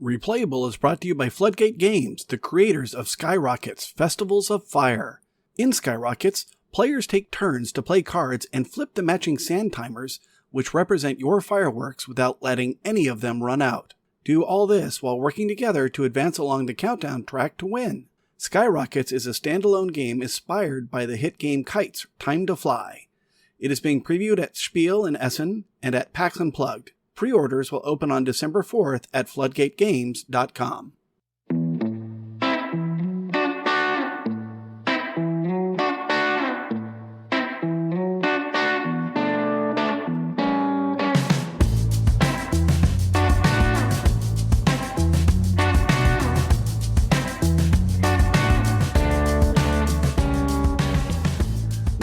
Replayable is brought to you by Floodgate Games, the creators of Skyrockets Festivals of Fire. In Skyrockets, players take turns to play cards and flip the matching sand timers, which represent your fireworks without letting any of them run out. Do all this while working together to advance along the countdown track to win. Skyrockets is a standalone game inspired by the hit game Kite's Time to Fly. It is being previewed at Spiel in Essen and at PAX Unplugged. Pre-orders will open on December 4th at floodgategames.com.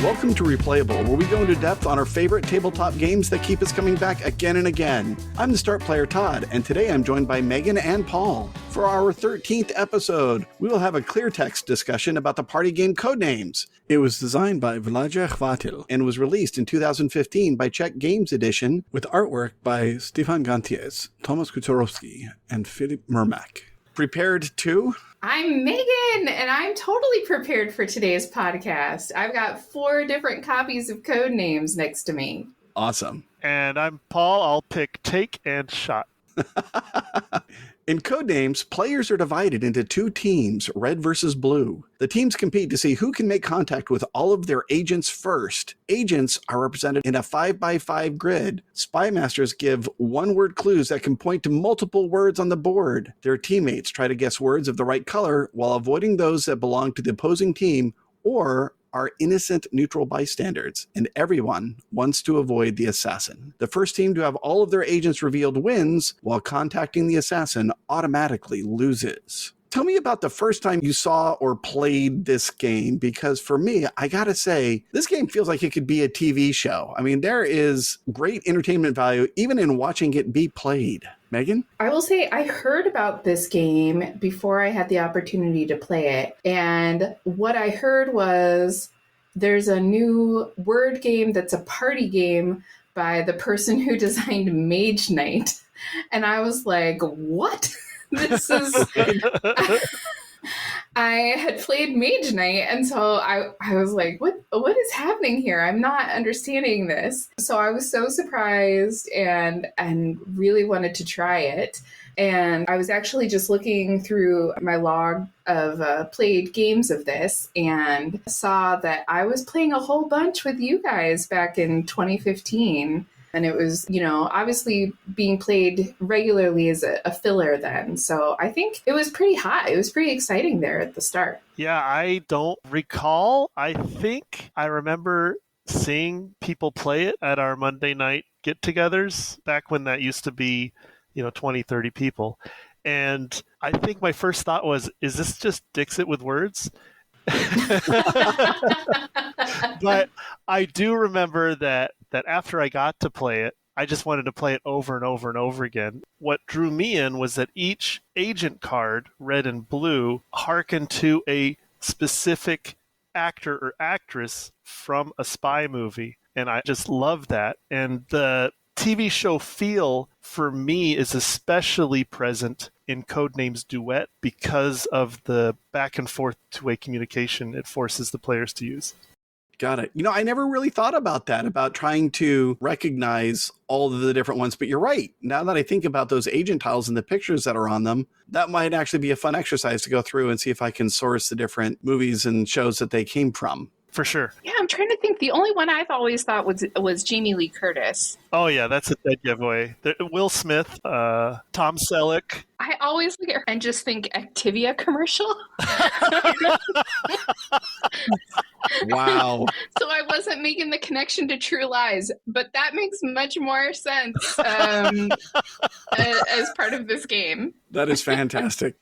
Welcome to Replayable, where we go into depth on our favorite tabletop games that keep us coming back again and again. I'm the start player, Todd, and today I'm joined by Megan and Paul. For our 13th episode, we will have a clear text discussion about the party game Codenames. It was designed by Vlaja Chvatil and was released in 2015 by Czech Games Edition with artwork by Stefan Ganties, Tomasz Kutorowski, and Filip Mermak. Prepared to... I'm Megan, and I'm totally prepared for today's podcast. I've got 4 different copies of Codenames next to me. Awesome. And I'm Paul. I'll pick Take and Shot. In Codenames, players are divided into 2 teams, red versus blue. The teams compete to see who can make contact with all of their agents first. Agents are represented in a 5x5 grid. Spy masters give one-word clues that can point to multiple words on the board. Their teammates try to guess words of the right color while avoiding those that belong to the opposing team or are innocent neutral bystanders, and everyone wants to avoid the assassin. The first team to have all of their agents revealed wins, while contacting the assassin automatically loses. Tell me about the first time you saw or played this game, because for me, I gotta say, this game feels like it could be a TV show. I mean, there is great entertainment value even in watching it be played. Megan? I will say I heard about this game before I had the opportunity to play it. And what I heard was there's a new word game that's a party game by the person who designed Mage Knight. And I was like, what? This is... I had played Mage Knight, and so I was like, what is happening here? I'm not understanding this. So I was so surprised and really wanted to try it. And I was actually just looking through my log of played games of this and saw that I was playing a whole bunch with you guys back in 2015. And it was, obviously being played regularly as a filler then. So I think it was pretty hot. It was pretty exciting there at the start. Yeah, I don't recall. I think I remember seeing people play it at our Monday night get-togethers back when that used to be, 20, 30 people. And I think my first thought was, is this just Dixit with words? But I do remember that after I got to play it, I just wanted to play it over and over and over again. What drew me in was that each agent card, red and blue, hearkened to a specific actor or actress from a spy movie. And I just love that. And the TV show feel for me is especially present in Codenames Duet because of the back and forth two-way communication it forces the players to use. Got it. I never really thought about that, about trying to recognize all of the different ones. But you're right. Now that I think about those agent tiles and the pictures that are on them, that might actually be a fun exercise to go through and see if I can source the different movies and shows that they came from. For sure. Yeah, I'm trying to think. The only one I've always thought was Jamie Lee Curtis. Oh, yeah, that's a dead giveaway. Will Smith, Tom Selleck. I always look at her and just think Activia commercial. Wow. So I wasn't making the connection to True Lies, but that makes much more sense as part of this game. That is fantastic.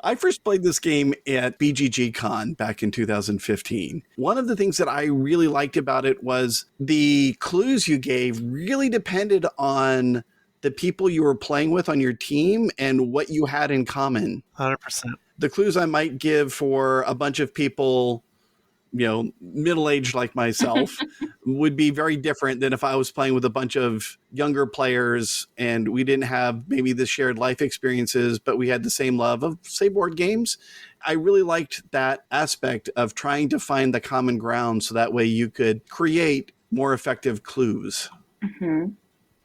I first played this game at BGG Con back in 2015. One of the things that I really liked about it was the clues you gave really depended on the people you were playing with on your team and what you had in common. 100%. The clues I might give for a bunch of people middle-aged like myself, would be very different than if I was playing with a bunch of younger players and we didn't have maybe the shared life experiences, but we had the same love of, say, board games. I really liked that aspect of trying to find the common ground so that way you could create more effective clues. Mm-hmm.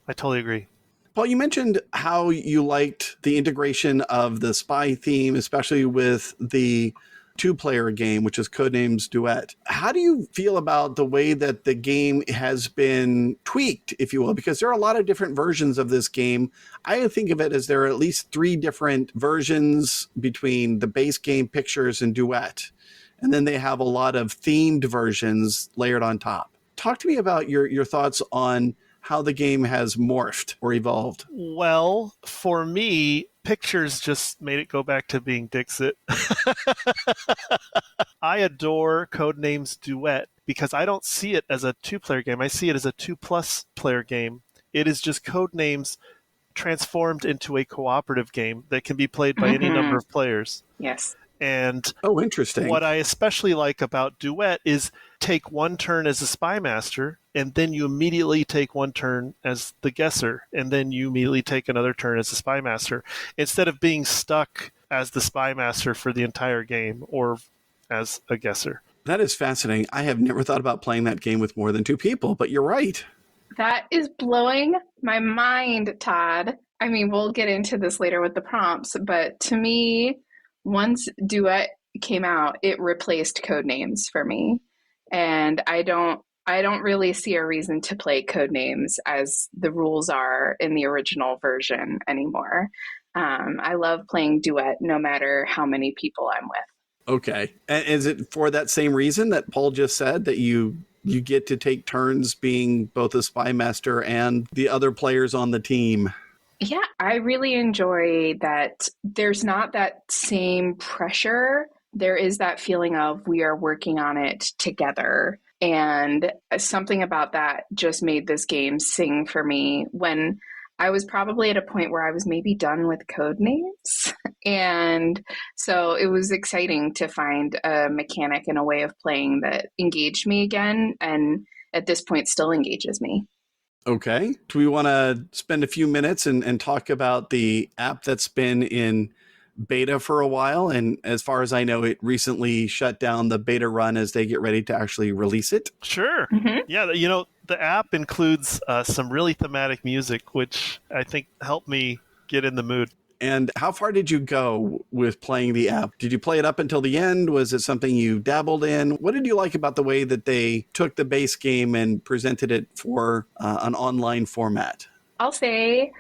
I totally agree. Paul, you mentioned how you liked the integration of the spy theme, especially with the two-player game, which is Codenames Duet. How do you feel about the way that the game has been tweaked, if you will? Because there are a lot of different versions of this game. I think of it as there are at least 3 different versions between the base game, Pictures, and Duet. And then they have a lot of themed versions layered on top. Talk to me about your thoughts on how the game has morphed or evolved. Well, for me, Pictures just made it go back to being Dixit. I adore Codenames Duet because I don't see it as a 2-player game. I see it as a 2+ player game. It is just Codenames transformed into a cooperative game that can be played by any number of players. Yes. And interesting. What I especially like about Duet is take one turn as a spy master, and then you immediately take one turn as the guesser, and then you immediately take another turn as the spy master, instead of being stuck as the spy master for the entire game or as a guesser. That is fascinating. I have never thought about playing that game with more than 2 people, but you're right. That is blowing my mind, Todd. I mean, we'll get into this later with the prompts, but to me, once Duet came out, it replaced Codenames for me. And I don't really see a reason to play Codenames as the rules are in the original version anymore. I love playing Duet no matter how many people I'm with. Okay. And is it for that same reason that Paul just said, that you get to take turns being both a spy master and the other players on the team? Yeah, I really enjoy that there's not that same pressure. There is that feeling of we are working on it together. And something about that just made this game sing for me when I was probably at a point where I was maybe done with Codenames. And so it was exciting to find a mechanic and a way of playing that engaged me again. And at this point still engages me. Okay. Do we want to spend a few minutes and talk about the app that's been in beta for a while? And as far as I know, it recently shut down the beta run as they get ready to actually release it. Sure. Mm-hmm. Yeah, the app includes some really thematic music, which I think helped me get in the mood. And how far did you go with playing the app? Did you play it up until the end? Was it something you dabbled in? What did you like about the way that they took the base game and presented it for an online format? I'll say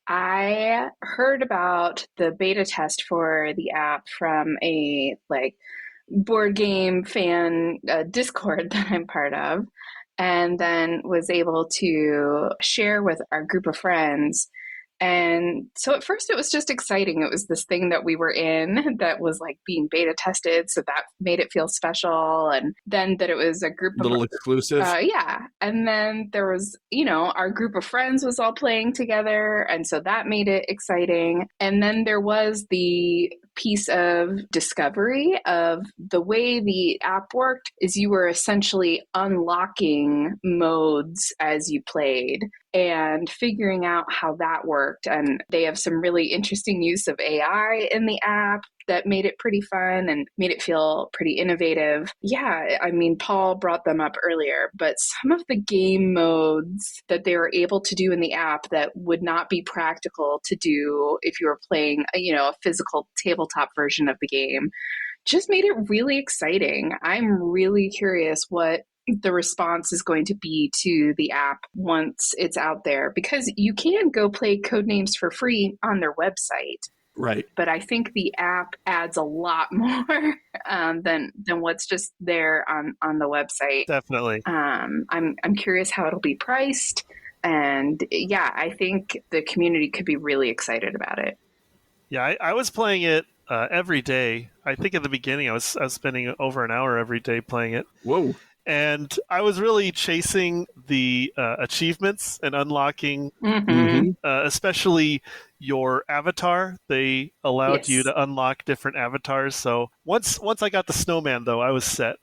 I heard about the beta test for the app from a board game fan Discord that I'm part of, and then was able to share with our group of friends. And so at first it was just exciting. It was this thing that we were in that was being beta tested. So that made it feel special. And then that it was a group of little exclusive. Yeah. And then there was, our group of friends was all playing together. And so that made it exciting. And then there was the piece of discovery of the way the app worked is you were essentially unlocking modes as you played and figuring out how that worked. And they have some really interesting use of AI in the app that made it pretty fun and made it feel pretty innovative. Yeah, I mean, Paul brought them up earlier, but some of the game modes that they were able to do in the app that would not be practical to do if you were playing, a physical tabletop version of the game just made it really exciting. I'm really curious what the response is going to be to the app once it's out there, because you can go play Codenames for free on their website. Right. But I think the app adds a lot more than what's just there on the website. Definitely. I'm curious how it'll be priced. And yeah, I think the community could be really excited about it. Yeah, I was playing it every day. I think at the beginning I was spending over an hour every day playing it. Whoa. And I was really chasing the achievements and unlocking, especially your avatar. They allowed you to unlock different avatars. So once I got the snowman, though, I was set.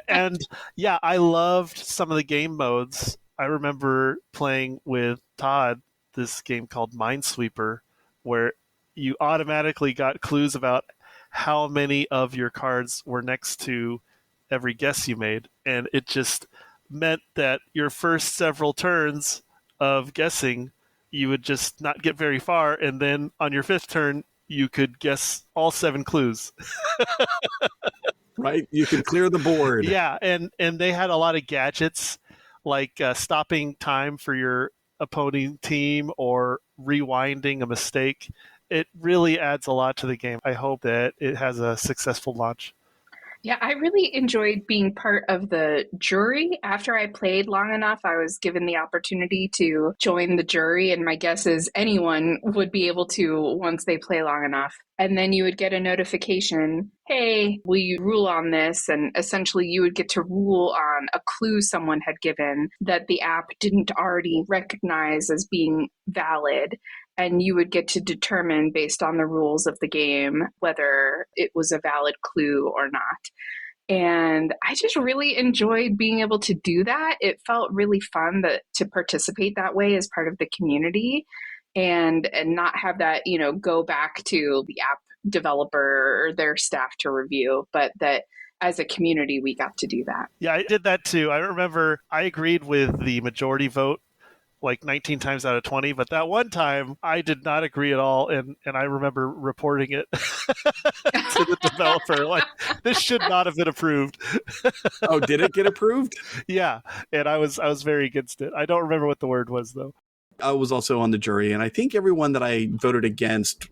and yeah, I loved some of the game modes. I remember playing with Todd this game called Minesweeper, where you automatically got clues about how many of your cards were next to every guess you made. And it just meant that your first several turns of guessing, you would just not get very far. And then on your fifth turn, you could guess all 7 clues. Right? You could clear the board. Yeah, and they had a lot of gadgets, like stopping time for your opposing team or rewinding a mistake. It really adds a lot to the game. I hope that it has a successful launch. Yeah, I really enjoyed being part of the jury. After I played long enough, I was given the opportunity to join the jury, and my guess is anyone would be able to once they play long enough. And then you would get a notification, hey, will you rule on this? And essentially you would get to rule on a clue someone had given that the app didn't already recognize as being valid. And you would get to determine based on the rules of the game whether it was a valid clue or not. And I just really enjoyed being able to do that. It felt really fun to participate that way as part of the community and not have that, go back to the app developer or their staff to review, but that as a community, we got to do that. Yeah, I did that too. I remember I agreed with the majority vote like 19 times out of 20, but that one time I did not agree at all, and I remember reporting it to the developer, like, this should not have been approved. Oh, did it get approved? Yeah, and I was very against it. I don't remember what the word was, though. I was also on the jury, and I think everyone that I voted against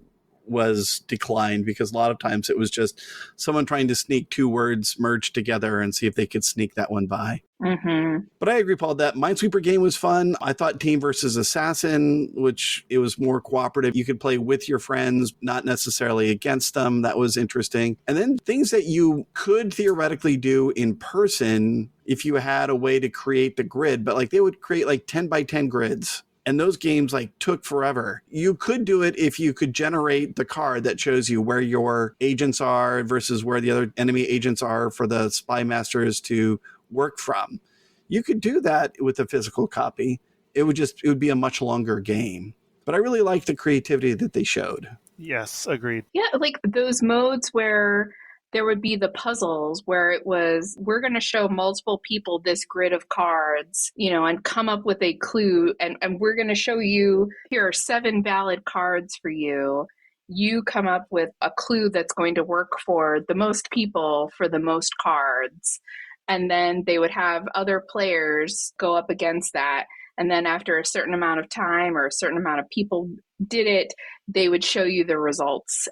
was declined because a lot of times it was just someone trying to sneak 2 words merged together and see if they could sneak that one by. Mm-hmm. But I agree, Paul, that Minesweeper game was fun. I thought Team versus Assassin, which it was more cooperative. You could play with your friends, not necessarily against them. That was interesting. And then things that you could theoretically do in person if you had a way to create the grid, but like they would create like 10 by 10 grids. And those games like took forever. You could do it if you could generate the card that shows you where your agents are versus where the other enemy agents are for the spy masters to work from. You could do that with a physical copy. It would be a much longer game. But I really liked the creativity that they showed. Yes, agreed. Yeah, like those modes where there would be the puzzles where it was, we're going to show multiple people this grid of cards, and come up with a clue. And we're going to show you, here are 7 valid cards for you. You come up with a clue that's going to work for the most people for the most cards. And then they would have other players go up against that. And then after a certain amount of time or a certain amount of people did it, they would show you the results.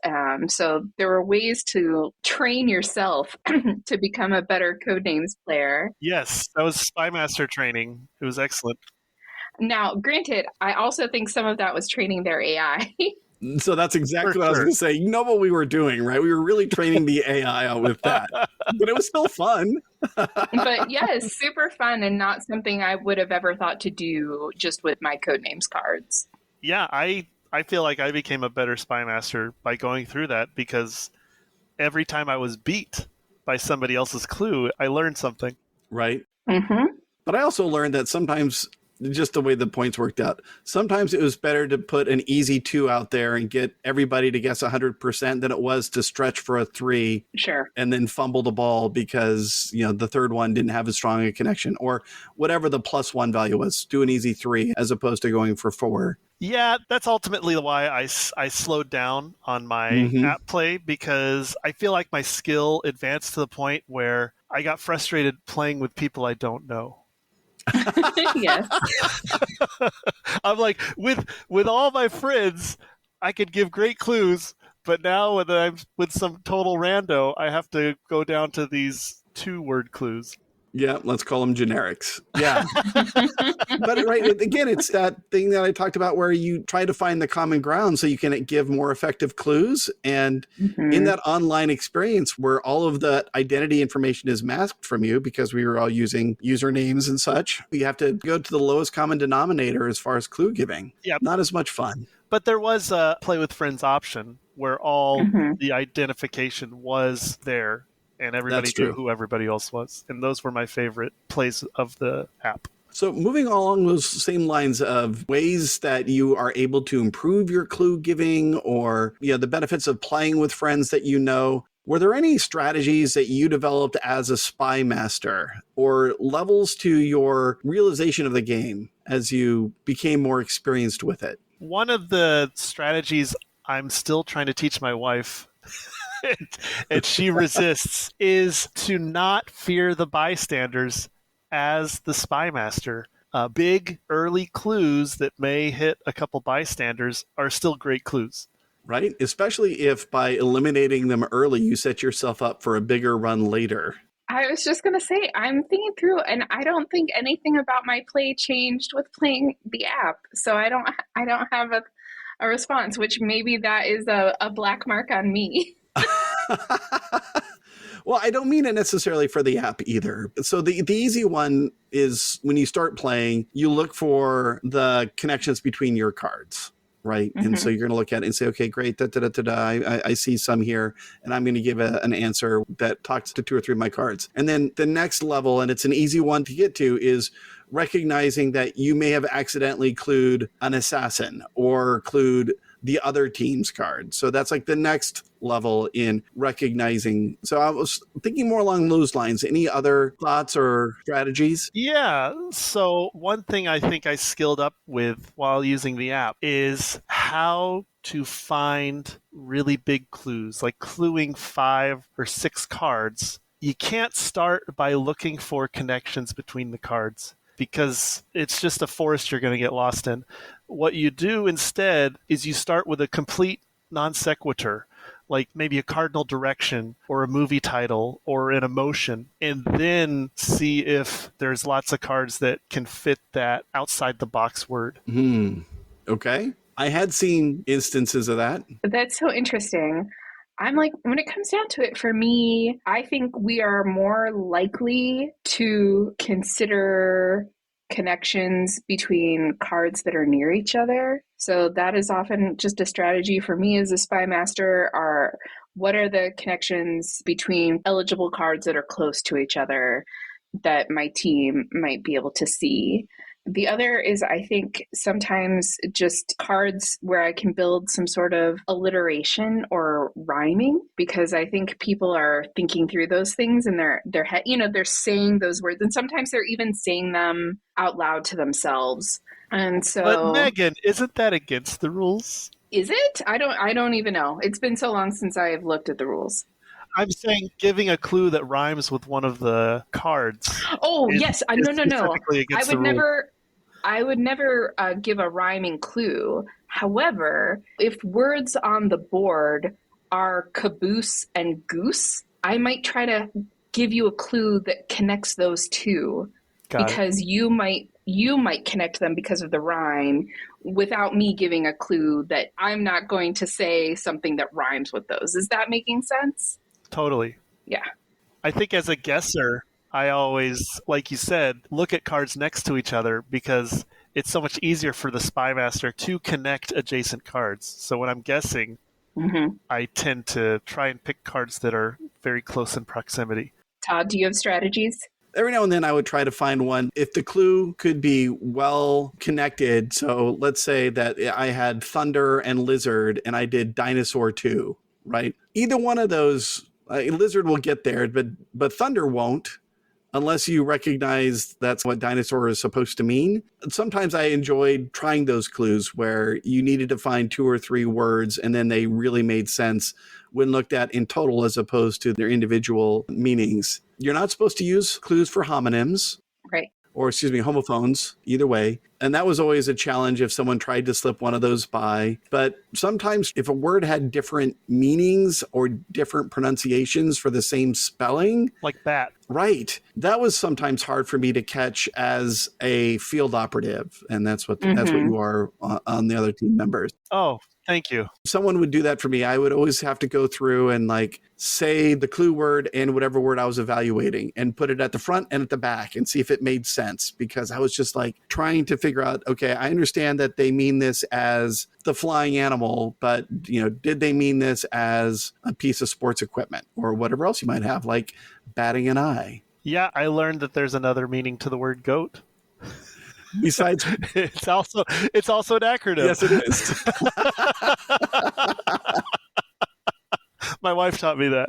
So there were ways to train yourself to become a better Codenames player. Yes, that was Spy Master training. It was excellent. Now, granted, I also think some of that was training their AI. So that's exactly what I was going to say. You know what we were doing, right? We were really training the AI out with that. But it was still fun. But yes, super fun and not something I would have ever thought to do just with my Codenames cards. Yeah, I feel like I became a better Spy Master by going through that because every time I was beat by somebody else's clue, I learned something. Right. Mm-hmm. But I also learned that sometimes, just the way the points worked out, sometimes it was better to put an easy 2 out there and get everybody to guess 100% than it was to stretch for a 3. Sure. And then fumble the ball because, the third one didn't have as strong a connection or whatever the +1 value was. Do an easy 3 as opposed to going for 4. Yeah, that's ultimately why I slowed down on my app play because I feel like my skill advanced to the point where I got frustrated playing with people I don't know. Yes. I'm like, with all my friends, I could give great clues, but now when I'm with some total rando, I have to go down to these 2-word clues. Yeah, let's call them generics. Yeah. But right, again, it's that thing that I talked about where you try to find the common ground so you can give more effective clues. And in that online experience where all of the identity information is masked from you because we were all using usernames and such, you have to go to the lowest common denominator as far as clue giving. Yeah. Not as much fun. But there was a play with friends option where all Mm-hmm. the identification was there and everybody That's knew true. who everybody else was. And those were my favorite plays of the app. So moving along those same lines of ways that you are able to improve your clue giving, or the benefits of playing with friends that you know, were there any strategies that you developed as a spy master or levels to your realization of the game as you became more experienced with it? One of the strategies I'm still trying to teach my wife and she resists is to not fear the bystanders as the spy master. Big early clues that may hit a couple bystanders are still great clues. Right? Especially if by eliminating them early, you set yourself up for a bigger run later. I was just going to say, I'm thinking through, and I don't think anything about my play changed with playing the app. So I don't have a response, which maybe that is a black mark on me. Well, I don't mean it necessarily for the app either. So the easy one is when you start playing, you look for the connections between your cards, right? Mm-hmm. And so you're going to look at it and say, okay, great, I see some here, and I'm going to give an answer that talks to 2 or 3 of my cards. And then the next level, and it's an easy one to get to, is recognizing that you may have accidentally clued an assassin or clued the other team's card. So that's like the next level in recognizing. So I was thinking more along those lines. Any other thoughts or strategies? Yeah. So one thing I think I skilled up with while using the app is how to find really big clues, like cluing 5 or 6 cards. You can't start by looking for connections between the cards, because it's just a forest you're going to get lost in. What you do instead is you start with a complete non sequitur, like maybe a cardinal direction or a movie title or an emotion, and then see if there's lots of cards that can fit that outside the box word. Okay. I had seen instances of that. That's so interesting. I'm like, when it comes down to it, for me, I think we are more likely to consider connections between cards that are near each other. So that is often just a strategy for me as a spy master. Are what are the connections between eligible cards that are close to each other that my team might be able to see? The other is, I think, sometimes just cards where I can build some sort of alliteration or rhyming, because I think people are thinking through those things in their head. They're saying those words, and sometimes they're even saying them out loud to themselves. And so, But Megan, isn't that against the rules? Is it? I don't even know. It's been so long since I have looked at the rules. I'm saying giving a clue that rhymes with one of the cards. Oh, yes. No. Specifically against the rule. I would never give a rhyming clue. However, if words on the board are caboose and goose, I might try to give you a clue that connects those two, because you might connect them because of the rhyme without me giving a clue that I'm not going to say something that rhymes with those. Is that making sense? Totally. Yeah. I think as a guesser, I always, like you said, look at cards next to each other, because it's so much easier for the spy master to connect adjacent cards. So when I'm guessing, I tend to try and pick cards that are very close in proximity. Todd, do you have strategies? Every now and then I would try to find one. If the clue could be well connected, so let's say that I had thunder and lizard and I did dinosaur too, right? Either one of those, lizard will get there, but thunder won't, unless you recognize that's what dinosaur is supposed to mean. Sometimes I enjoyed trying those clues where you needed to find 2 or 3 words and then they really made sense when looked at in total as opposed to their individual meanings. You're not supposed to use clues for homonyms. Right. Or homophones, either way. And that was always a challenge if someone tried to slip one of those by. But sometimes if a word had different meanings or different pronunciations for the same spelling. Like bat. Right. That was sometimes hard for me to catch as a field operative. And that's what you are on the other team members. Oh, Thank you. Someone would do that for me. I would always have to go through and like say the clue word and whatever word I was evaluating and put it at the front and at the back and see if it made sense, because I was just like trying to figure out, okay, I understand that they mean this as the flying animal, but did they mean this as a piece of sports equipment or whatever else you might have, like batting an eye? Yeah, I learned that there's another meaning to the word goat. Besides, it's also an acronym. Yes, it is. My wife taught me that.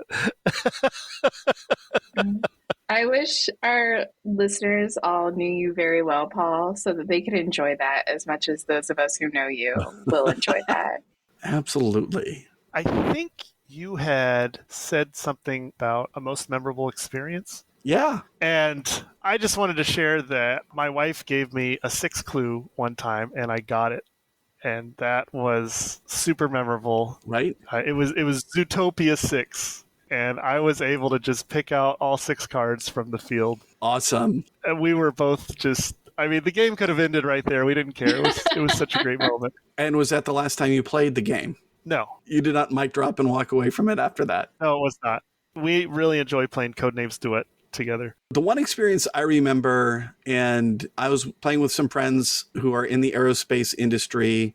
I wish our listeners all knew you very well, Paul, so that they could enjoy that as much as those of us who know you will enjoy that. Absolutely. I think you had said something about a most memorable experience. Yeah. And I just wanted to share that my wife gave me a 6 clue one time and I got it. And that was super memorable. Right? It was Zootopia 6. And I was able to just pick out all 6 cards from the field. Awesome. And we were both just, the game could have ended right there. We didn't care. It was such a great moment. And was that the last time you played the game? No. You did not mic drop and walk away from it after that? No, it was not. We really enjoy playing Codenames Duet together. The one experience I remember, and I was playing with some friends who are in the aerospace industry,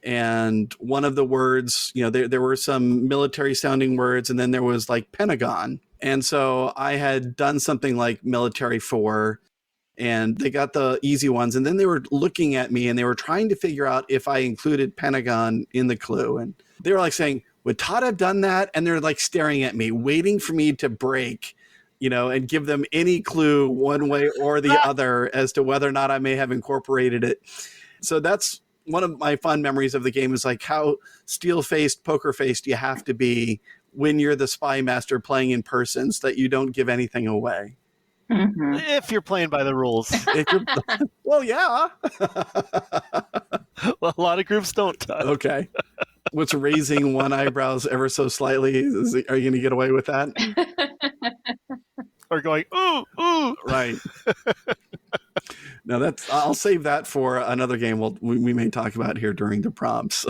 and one of the words, there were some military sounding words, and then there was like Pentagon. And so I had done something like military 4, and they got the easy ones. And then they were looking at me and they were trying to figure out if I included Pentagon in the clue. And they were like saying, would Todd have done that? And they're like staring at me, waiting for me to break, and give them any clue one way or the other as to whether or not I may have incorporated it. So that's one of my fun memories of the game, is like how steel-faced, poker-faced you have to be when you're the spy master playing in person so that you don't give anything away. Mm-hmm. If you're playing by the rules. Well, yeah. Well, a lot of groups don't, Todd. Okay. What's raising one eyebrows ever so slightly? Are you going to get away with that? Or going, ooh, ooh. Right. No, I'll save that for another game we may talk about here during the prompts.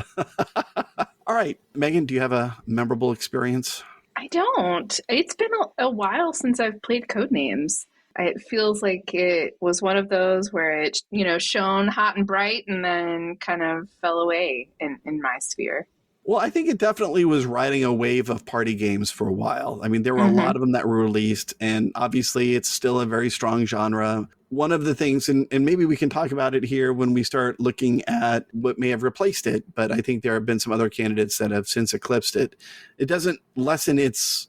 All right. Megan, do you have a memorable experience? I don't. It's been a while since I've played Codenames. It feels like it was one of those where it, shone hot and bright and then kind of fell away in my sphere. Well, I think it definitely was riding a wave of party games for a while. I mean, there were a lot of them that were released, and obviously it's still a very strong genre. One of the things, and maybe we can talk about it here when we start looking at what may have replaced it, but I think there have been some other candidates that have since eclipsed it. It doesn't lessen its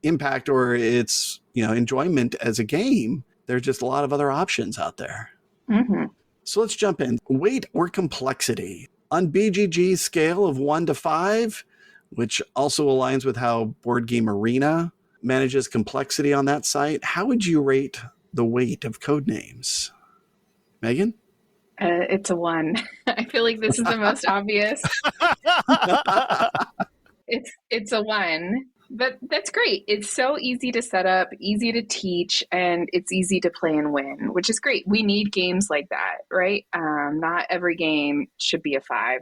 impact or its enjoyment as a game. There's just a lot of other options out there. Mm-hmm. So let's jump in. Weight or complexity? On BGG's scale of 1 to 5, which also aligns with how Board Game Arena manages complexity on that site, how would you rate the weight of Codenames? Megan? It's a 1. I feel like this is the most obvious. It's a 1. But that's great. It's so easy to set up, easy to teach, and it's easy to play and win, which is great. We need games like that, right? Not every game should be a 5.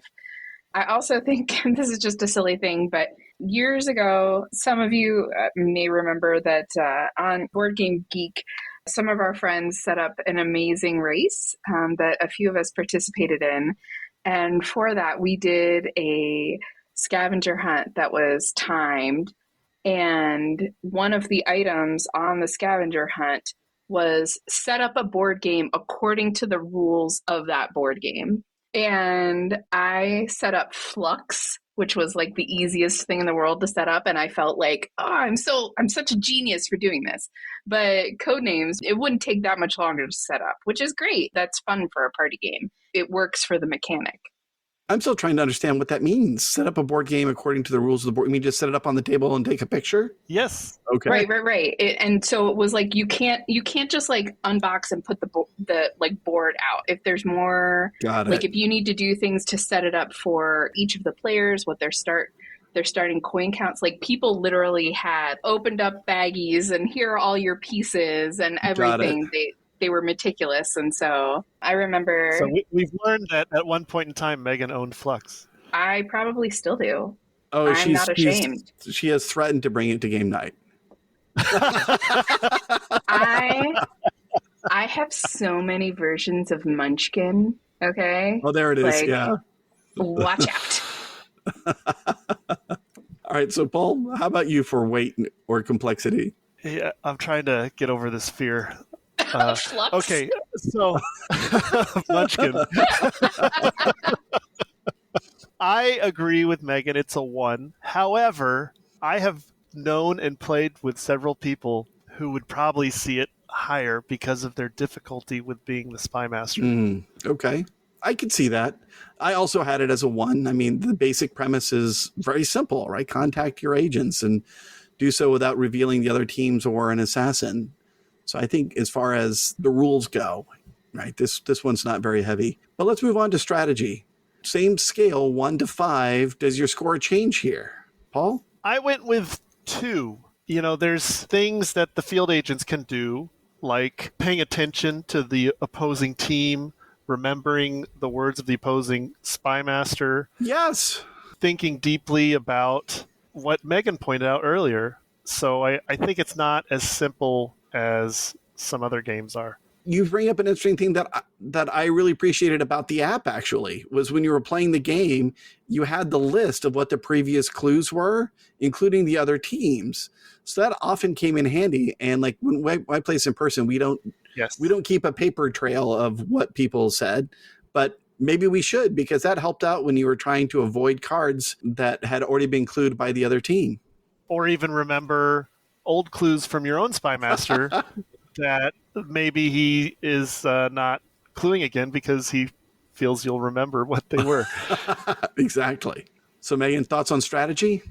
I also think, and this is just a silly thing, but years ago, some of you may remember that on Board Game Geek, some of our friends set up an amazing race that a few of us participated in. And for that, we did a scavenger hunt that was timed. And one of the items on the scavenger hunt was set up a board game according to the rules of that board game. And I set up Flux, which was like the easiest thing in the world to set up. And I felt like, I'm such a genius for doing this. But Codenames, it wouldn't take that much longer to set up, which is great. That's fun for a party game. It works for the mechanic. I'm still trying to understand what that means. Set up a board game according to the rules of the board. You mean just set it up on the table and take a picture? Yes. Okay. Right. And so it was like you can't just like unbox and put the board out. If there's more, if you need to do things to set it up for each of the players, what their starting coin counts. Like people literally had opened up baggies and here are all your pieces and everything. They were meticulous, and so I remember. So we've learned that at one point in time, Megan owned Flux. I probably still do. Oh, I'm not ashamed. she has threatened to bring it to game night. I I have so many versions of Munchkin. Okay, Oh, there it is. like Yeah. watch out. All right. So, Paul, how about you for weight or complexity? Yeah, I'm trying to get over this fear. Flux. Okay, so Munchkin. I agree with Megan. It's a 1. However, I have known and played with several people who would probably see it higher because of their difficulty with being the spy master. Okay. I could see that. I also had it as a 1. I mean, the basic premise is very simple, right? Contact your agents and do so without revealing the other teams or an assassin. So I think as far as the rules go, right, this one's not very heavy. But let's move on to strategy. Same scale, 1 to 5. Does your score change here? Paul? I went with 2. You know, there's things that the field agents can do, like paying attention to the opposing team, remembering the words of the opposing spy master, Yes. thinking deeply about what Megan pointed out earlier. So I think it's not as simple as some other games are. You bring up an interesting thing that I really appreciated about the app, actually, was when you were playing the game, you had the list of what the previous clues were, including the other teams. So that often came in handy. And like when I play this in person, we don't keep a paper trail of what people said, but maybe we should, because that helped out when you were trying to avoid cards that had already been clued by the other team. Or even remember old clues from your own spy master that maybe he is not cluing again because he feels you'll remember what they were. Exactly. So Megan, thoughts on strategy?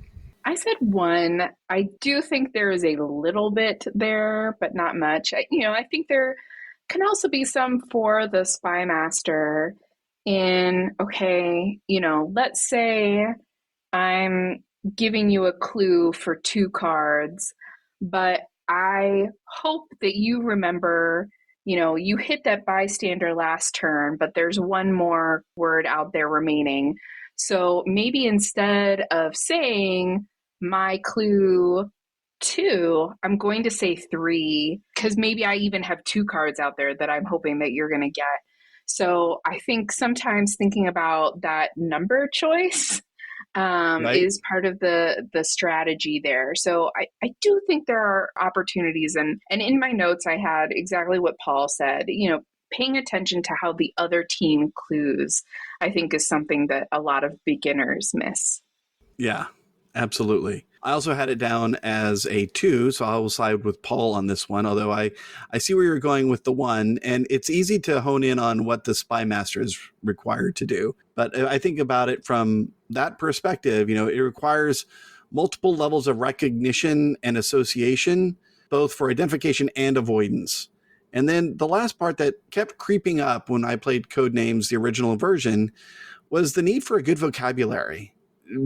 I said 1. I do think there is a little bit there, but not much. I think there can also be some for the spy master okay, let's say I'm giving you a clue for 2 cards, but I hope that you remember, you hit that bystander last turn, but there's one more word out there remaining. So maybe instead of saying my clue 2, I'm going to say 3, because maybe I even have 2 cards out there that I'm hoping that you're going to get. So I think sometimes thinking about that number choice Right. is part of the strategy there. So I do think there are opportunities, and in my notes I had exactly what Paul said. Paying attention to how the other team clues, I think, is something that a lot of beginners miss. Yeah, absolutely. I also had it down as a 2, so I will side with Paul on this one, although I see where you're going with the 1, and it's easy to hone in on what the spy master is required to do. But I think about it from that perspective, it requires multiple levels of recognition and association, both for identification and avoidance. And then the last part that kept creeping up when I played Codenames, the original version, was the need for a good vocabulary.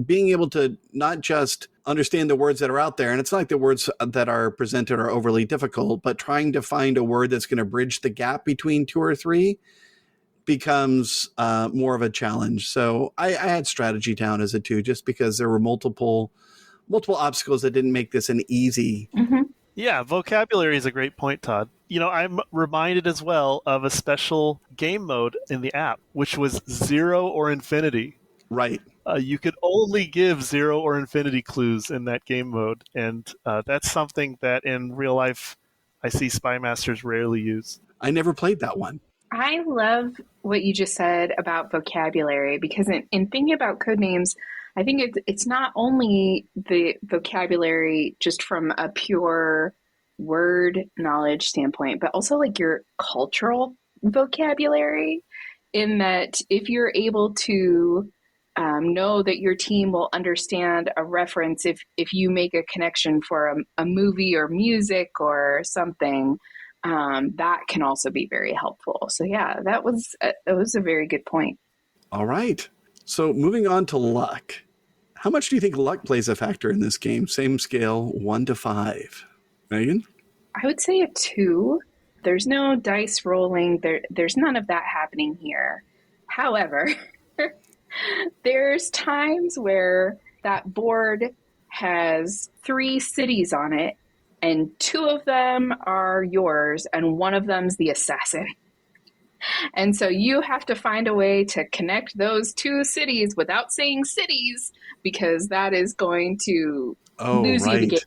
Being able to not just understand the words that are out there, and it's not like the words that are presented are overly difficult, but trying to find a word that's going to bridge the gap between 2 or 3 becomes more of a challenge. So I had strategy down as a 2, just because there were multiple obstacles that didn't make this an easy. Mm-hmm. Yeah, vocabulary is a great point, Todd. I'm reminded as well of a special game mode in the app, which was 0 or infinity. Right. You could only give 0 or infinity clues in that game mode, and that's something that in real life I see spy masters rarely use. I never played that one. I love what you just said about vocabulary, because in thinking about Codenames, I think it's not only the vocabulary just from a pure word knowledge standpoint, but also like your cultural vocabulary, in that if you're able to know that your team will understand a reference if you make a connection for a movie or music or something, that can also be very helpful. So yeah, that was a very good point. All right. So moving on to luck. How much do you think luck plays a factor in this game? Same scale, 1 to 5. Megan? I would say a 2. There's no dice rolling. There's none of that happening here. However, There's times where that board has 3 cities on it, and 2 of them are yours, and one of them's the assassin. And so you have to find a way to connect those 2 cities without saying cities, because that is going to Oh, lose you the game. right.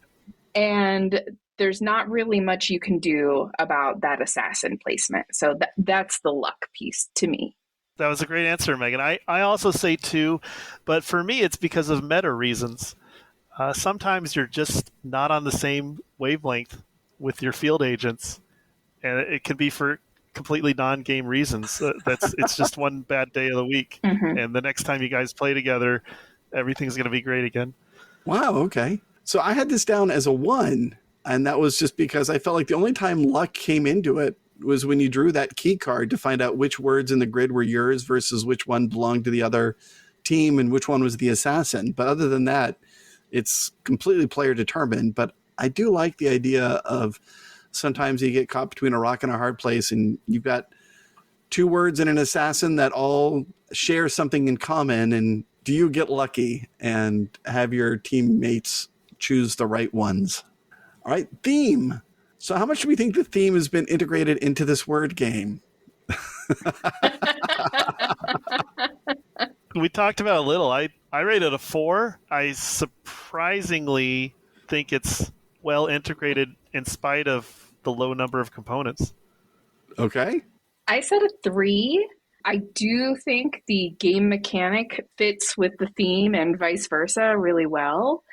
And there's not really much you can do about that assassin placement. So that's the luck piece to me. That was a great answer, Megan. I also say 2, but for me, it's because of meta reasons. Sometimes you're just not on the same wavelength with your field agents, and it can be for completely non-game reasons. It's just one bad day of the week, and the next time you guys play together, everything's going to be great again. Wow, okay. So I had this down as a 1, and that was just because I felt like the only time luck came into it was when you drew that key card to find out which words in the grid were yours versus which one belonged to the other team and which one was the assassin. But other than that, it's completely player determined. But I do like the idea of sometimes you get caught between a rock and a hard place, and you've got 2 words in an assassin that all share something in common. And do you get lucky and have your teammates choose the right ones? All right, theme. So how much do we think the theme has been integrated into this word game? We talked about it a little. I rated a 4. I surprisingly think it's well integrated in spite of the low number of components. Okay. I said a 3. I do think the game mechanic fits with the theme and vice versa really well.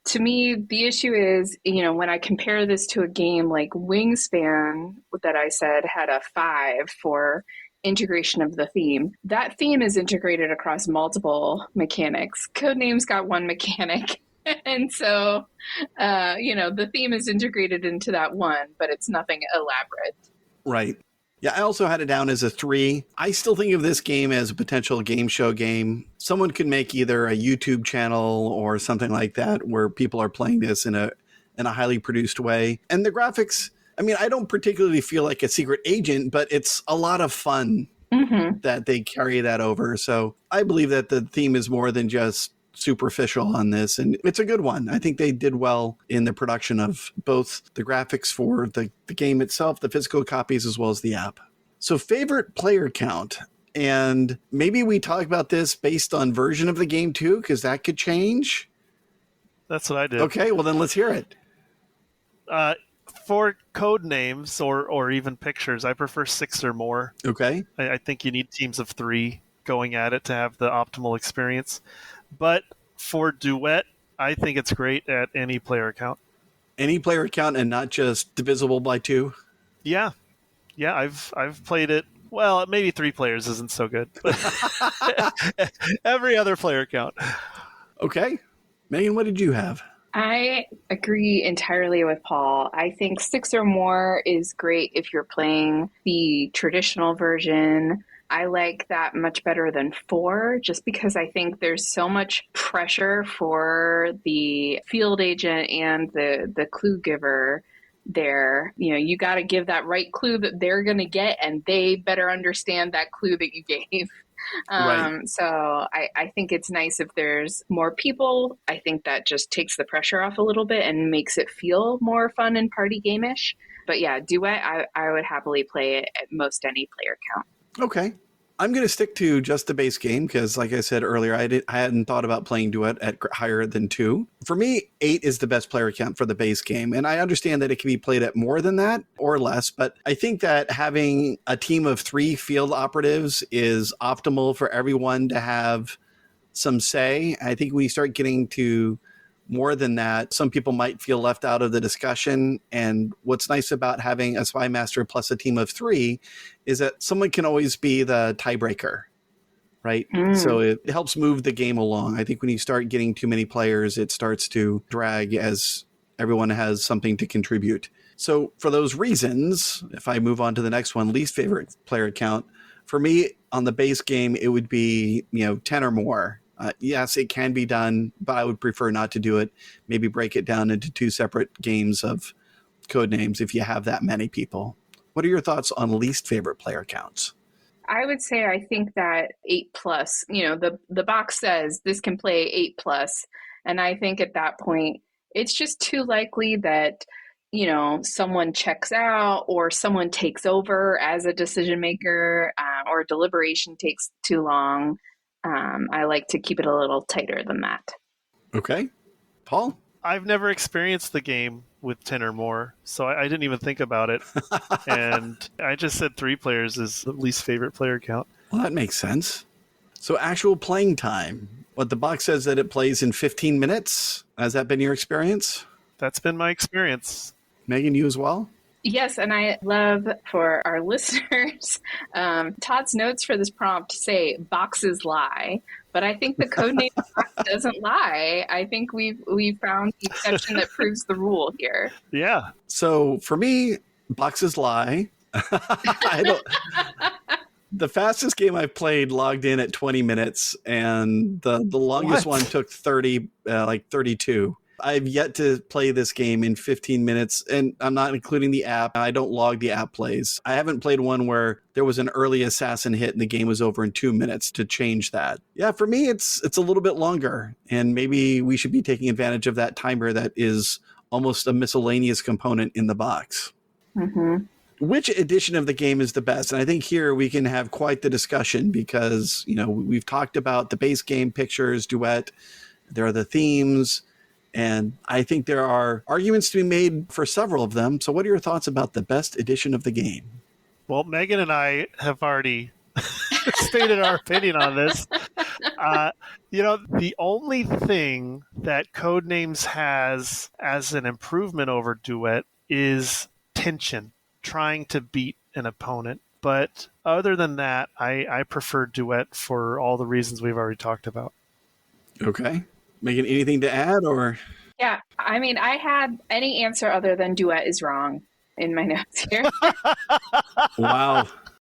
To me, the issue is, when I compare this to a game like Wingspan that I said had a 5 for integration of the theme, that theme is integrated across multiple mechanics. Codenames got 1 mechanic. And so, the theme is integrated into that one, but it's nothing elaborate. Right. Yeah, I also had it down as a 3. I still think of this game as a potential game show game. Someone could make either a YouTube channel or something like that where people are playing this in a highly produced way. And the graphics, I mean, I don't particularly feel like a secret agent, but it's a lot of fun that they carry that over. So I believe that the theme is more than just superficial on this, and it's a good one. I think they did well in the production of both the graphics for the game itself, the physical copies, as well as the app. So favorite player count, and maybe we talk about this based on version of the game too, because that could change. That's what I did. Okay, well then let's hear it. For code names or even pictures, I prefer 6 or more. Okay. I think you need teams of 3 going at it to have the optimal experience. But for duet, I think it's great at any player count. Any player count and not just divisible by 2? Yeah. I've played it. Well, maybe 3 players isn't so good, but every other player count. Okay. Megan, what did you have? I agree entirely with Paul. I think 6 or more is great if you're playing the traditional version. I like that much better than 4, just because I think there's so much pressure for the field agent and the clue giver there. You got to give that right clue that they're going to get, and they better understand that clue that you gave. Right. So I think it's nice if there's more people. I think that just takes the pressure off a little bit and makes it feel more fun and party game-ish. But yeah, duet, I would happily play it at most any player count. Okay. I'm going to stick to just the base game because, like I said earlier, I hadn't thought about playing duet at higher than 2. For me, 8 is the best player count for the base game. And I understand that it can be played at more than that or less, but I think that having a team of 3 field operatives is optimal for everyone to have some say. I think when you start getting to more than that, some people might feel left out of the discussion. And what's nice about having a spy master plus a team of 3 is that someone can always be the tiebreaker, right? So it helps move the game along. I think when you start getting too many players, it starts to drag as everyone has something to contribute. So for those reasons, if I move on to the next one, least favorite player count, for me on the base game, it would be 10 or more. Yes, it can be done, but I would prefer not to do it. Maybe break it down into 2 separate games of Codenames if you have that many people. What are your thoughts on least favorite player counts? I would say I think that 8 plus, the box says this can play 8 plus, and I think at that point it's just too likely that someone checks out or someone takes over as a decision maker, or deliberation takes too long. I like to keep it a little tighter than that. Okay. Paul? I've never experienced the game with 10 or more, so I didn't even think about it. And I just said 3 players is the least favorite player count. Well, that makes sense. So actual playing time. What the box says that it plays in 15 minutes. Has that been your experience? That's been my experience. Megan, you as well? Yes, and I love for our listeners, Todd's notes for this prompt say boxes lie, but I think the codename box doesn't lie. I think we've found the exception that proves the rule here. Yeah. So for me, boxes lie. The fastest game I've played logged in at 20 minutes, and the longest one took 32. I've yet to play this game in 15 minutes, and I'm not including the app. I don't log the app plays. I haven't played one where there was an early assassin hit and the game was over in 2 minutes to change that. Yeah, for me, it's a little bit longer, and maybe we should be taking advantage of that timer that is almost a miscellaneous component in the box. Mm-hmm. Which edition of the game is the best? And I think here we can have quite the discussion because, we've talked about the base game, pictures, duet. There are the themes. And I think there are arguments to be made for several of them. So what are your thoughts about the best edition of the game? Well, Megan and I have already stated our opinion on this. The only thing that Codenames has as an improvement over Duet is tension, trying to beat an opponent. But other than that, I prefer Duet for all the reasons we've already talked about. Okay. Megan, anything to add or? Yeah, I mean, I had any answer other than Duet is wrong in my notes here. Wow.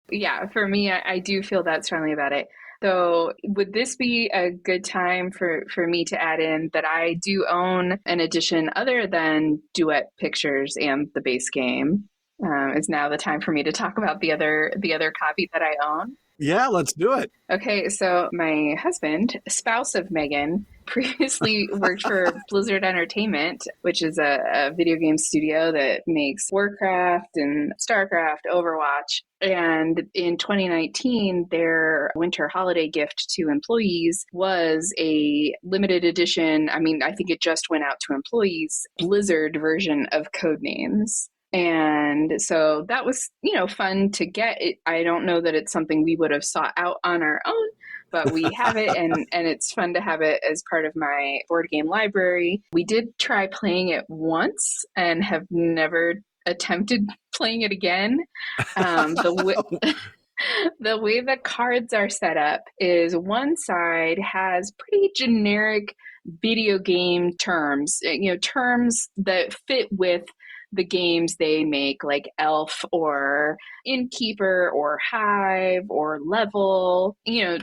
Yeah, for me, I do feel that strongly about it. So would this be a good time for me to add in that I do own an edition other than Duet Pictures and the base game? Is now the time for me to talk about the other copy that I own? Yeah, let's do it. Okay, so my husband, spouse of Megan, previously worked for Blizzard Entertainment, which is a video game studio that makes Warcraft and Starcraft, Overwatch. And in 2019, their winter holiday gift to employees was a limited edition. I mean, I think it just went out to employees, Blizzard version of Codenames. And so that was, fun to get. I don't know that it's something we would have sought out on our own, but we have it, and it's fun to have it as part of my board game library. We did try playing it once and have never attempted playing it again. The way the cards are set up is one side has pretty generic video game terms, terms that fit with the games they make, like Elf or Innkeeper or Hive or Level,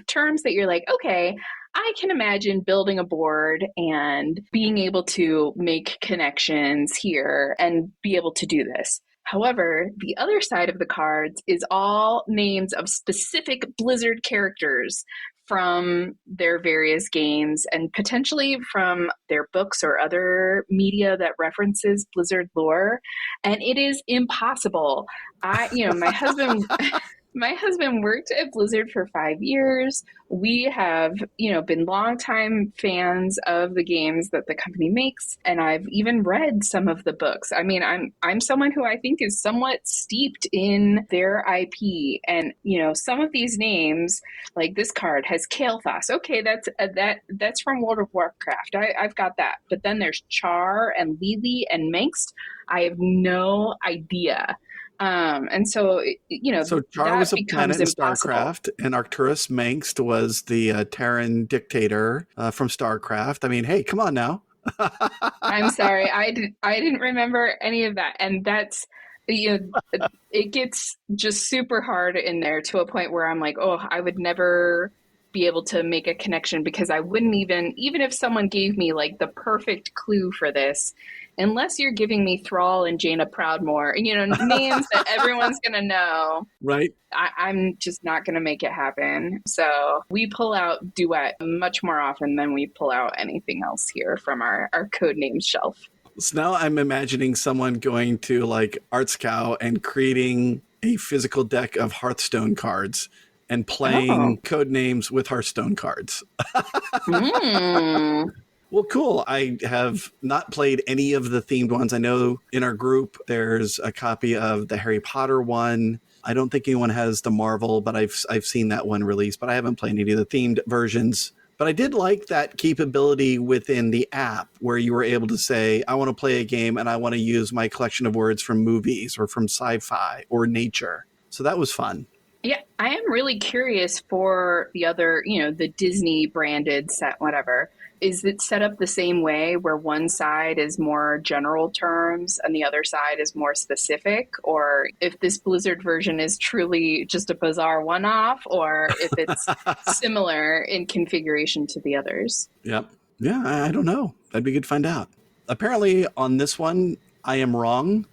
terms that you're like, okay, I can imagine building a board and being able to make connections here and be able to do this. However, the other side of the cards is all names of specific Blizzard characters from their various games and potentially from their books or other media that references Blizzard lore. And it is impossible. My husband worked at Blizzard for 5 years. We have, been longtime fans of the games that the company makes, and I've even read some of the books. I mean, I'm someone who I think is somewhat steeped in their IP, and some of these names, like this card has Kael'thas. Okay, that's from World of Warcraft. I've got that. But then there's Char and Lili and Mengst. I have no idea. And so, so Char was a planet in StarCraft, and Arcturus Mengst was the Terran dictator from StarCraft. I mean, hey, come on now. I'm sorry, I didn't remember any of that, and that's it gets just super hard in there to a point where I'm like, oh, I would never be able to make a connection, because I wouldn't even if someone gave me like the perfect clue for this, unless you're giving me Thrall and Jaina Proudmoore, names that everyone's going to know. Right. I'm just not going to make it happen. So we pull out Duet much more often than we pull out anything else here from our Codenames shelf. So now I'm imagining someone going to like ArtScout and creating a physical deck of Hearthstone cards and playing Codenames with Hearthstone cards. Well, cool. I have not played any of the themed ones. I know in our group there's a copy of the Harry Potter one. I don't think anyone has the Marvel, but I've seen that one released, but I haven't played any of the themed versions. But I did like that capability within the app where you were able to say, I want to play a game and I want to use my collection of words from movies or from sci-fi or nature. So that was fun. Yeah, I am really curious for the other, the Disney branded set, whatever. Is it set up the same way where one side is more general terms and the other side is more specific? Or if this Blizzard version is truly just a bizarre one-off, or if it's similar in configuration to the others? Yep. Yeah, I don't know. That'd be good to find out. Apparently on this one, I am wrong.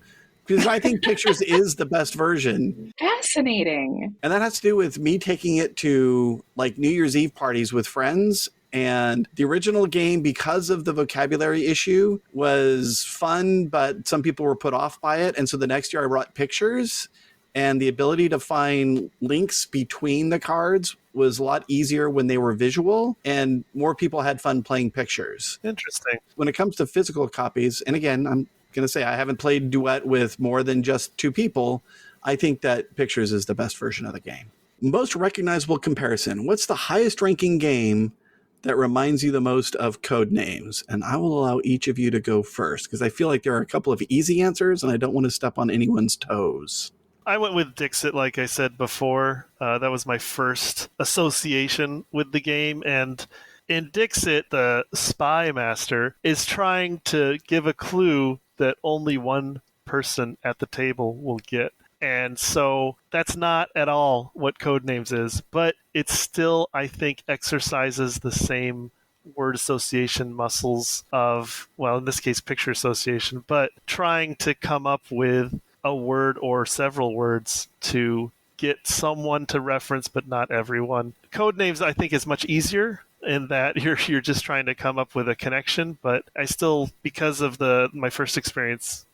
Because I think Pictures is the best version. Fascinating. And that has to do with me taking it to like New Year's Eve parties with friends. And the original game, because of the vocabulary issue, was fun, but some people were put off by it. And so the next year I brought Pictures, and the ability to find links between the cards was a lot easier when they were visual, and more people had fun playing Pictures. Interesting. When it comes to physical copies, and again, I'm going to say I haven't played Duet with more than just two people, I think that Pictures is the best version of the game. Most recognizable comparison. What's the highest ranking game that reminds you the most of Codenames? And I will allow each of you to go first because I feel like there are a couple of easy answers and I don't want to step on anyone's toes. I went with Dixit, like I said before. That was my first association with the game. And in Dixit, the spy master is trying to give a clue that only one person at the table will get. And so that's not at all what Codenames is, but it still, I think, exercises the same word association muscles of, well, in this case, picture association, but trying to come up with a word or several words to get someone to reference, but not everyone. Codenames, I think, is much easier in that you're just trying to come up with a connection, but I still, because of my first experience,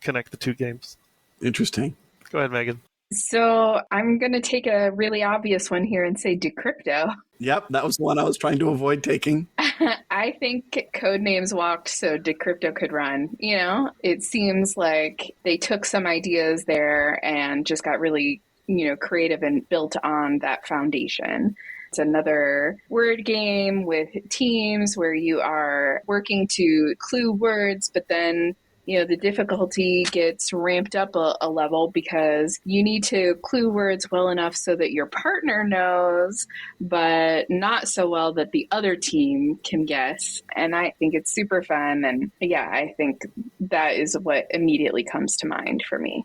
connect the two games. Interesting. Go ahead, Megan. So I'm going to take a really obvious one here and say Decrypto. Yep, that was the one I was trying to avoid taking. I think Codenames walked so Decrypto could run. It seems like they took some ideas there and just got really, creative and built on that foundation. It's another word game with teams where you are working to clue words, but then the difficulty gets ramped up a level because you need to clue words well enough so that your partner knows, but not so well that the other team can guess. And I think it's super fun. And yeah, I think that is what immediately comes to mind for me.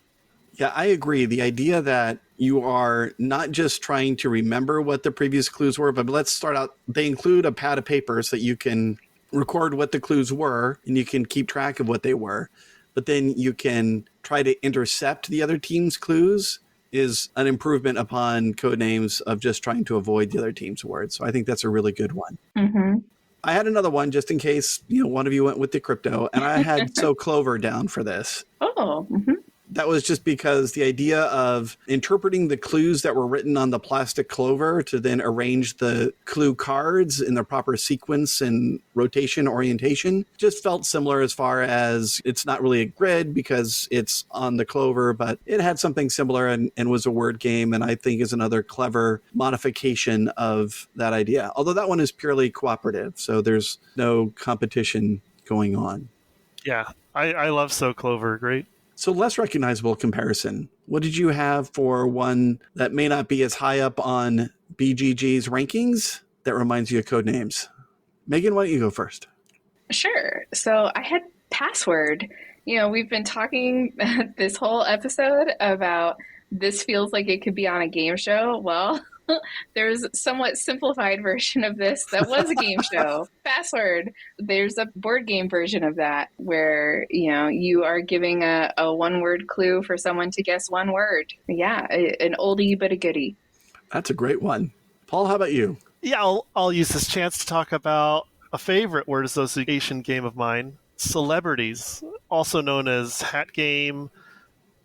Yeah, I agree. The idea that you are not just trying to remember what the previous clues were, but let's start out. They include a pad of paper so that you can record what the clues were and you can keep track of what they were. But then you can try to intercept the other team's clues is an improvement upon Codenames of just trying to avoid the other team's words. So I think that's a really good one. Mm-hmm. I had another one just in case, one of you went with the crypto, and I had So Clover down for this. Oh, mm-hmm. That was just because the idea of interpreting the clues that were written on the plastic clover to then arrange the clue cards in the proper sequence and rotation orientation just felt similar as far as it's not really a grid because it's on the clover, but it had something similar and was a word game, and I think is another clever modification of that idea. Although that one is purely cooperative, so there's no competition going on. Yeah, I love So Clover. Great. So less recognizable comparison. What did you have for one that may not be as high up on BGG's rankings that reminds you of Codenames? Megan, why don't you go first? Sure. So I had Password. We've been talking this whole episode about this feels like it could be on a game show. Well, There's a somewhat simplified version of this that was a game show. Password. There's a board game version of that where, you are giving a one-word clue for someone to guess one word. Yeah, an oldie but a goodie. That's a great one. Paul, how about you? Yeah, I'll use this chance to talk about a favorite word association game of mine, celebrities, also known as Hat Game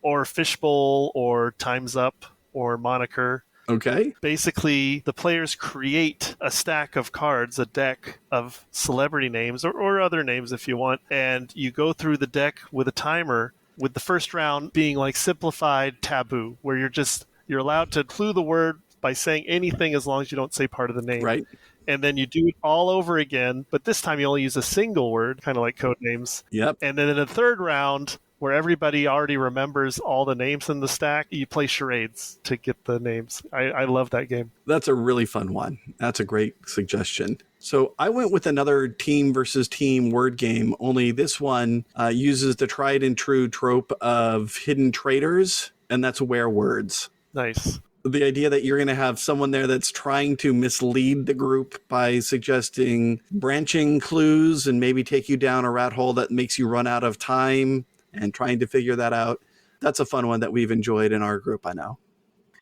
or Fishbowl or Time's Up or Moniker. Okay. Basically, the players create a stack of cards, a deck of celebrity names or other names if you want, and you go through the deck with a timer, with the first round being like simplified taboo, where you're allowed to clue the word by saying anything as long as you don't say part of the name. Right. And then you do it all over again, but this time you only use a single word, kind of like Codenames. Yep. And then in the third round, where everybody already remembers all the names in the stack, you play charades to get the names. I love that game. That's a really fun one. That's a great suggestion. So I went with another team versus team word game, only this one uses the tried and true trope of hidden traitors, and that's where words. Nice. The idea that you're going to have someone there that's trying to mislead the group by suggesting branching clues and maybe take you down a rat hole that makes you run out of time and trying to figure that out. That's a fun one that we've enjoyed in our group, I know.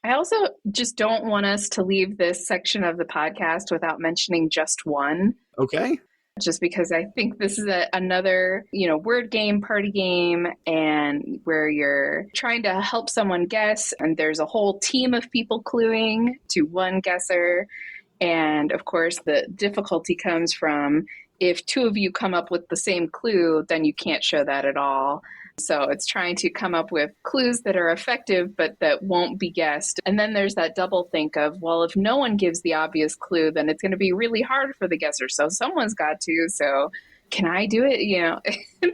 I also just don't want us to leave this section of the podcast without mentioning just one. Okay. Just because I think this is another, word game, party game, and where you're trying to help someone guess, and there's a whole team of people cluing to one guesser. And of course, the difficulty comes from if two of you come up with the same clue, then you can't show that at all. So it's trying to come up with clues that are effective, but that won't be guessed. And then there's that double think of, well, if no one gives the obvious clue, then it's going to be really hard for the guesser. So someone's got to. So can I do it?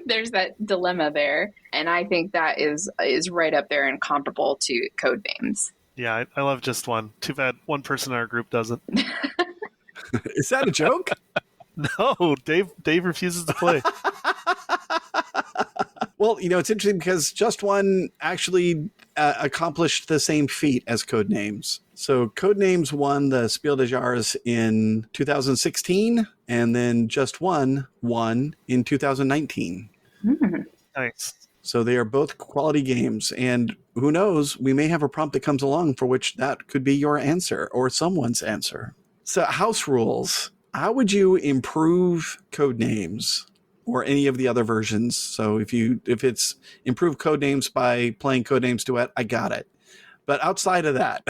There's that dilemma there. And I think that is right up there and comparable to Codenames. Yeah, I love just one. Too bad one person in our group doesn't. Is that a joke? No, Dave refuses to play. Well, it's interesting because Just One actually accomplished the same feat as Codenames. So Codenames won the Spiel des Jahres in 2016, and then Just One won in 2019. Nice. So they are both quality games. And who knows, we may have a prompt that comes along for which that could be your answer or someone's answer. So house rules. How would you improve Codenames or any of the other versions? So if it's improve Codenames by playing Codenames Duet, I got it. But outside of that,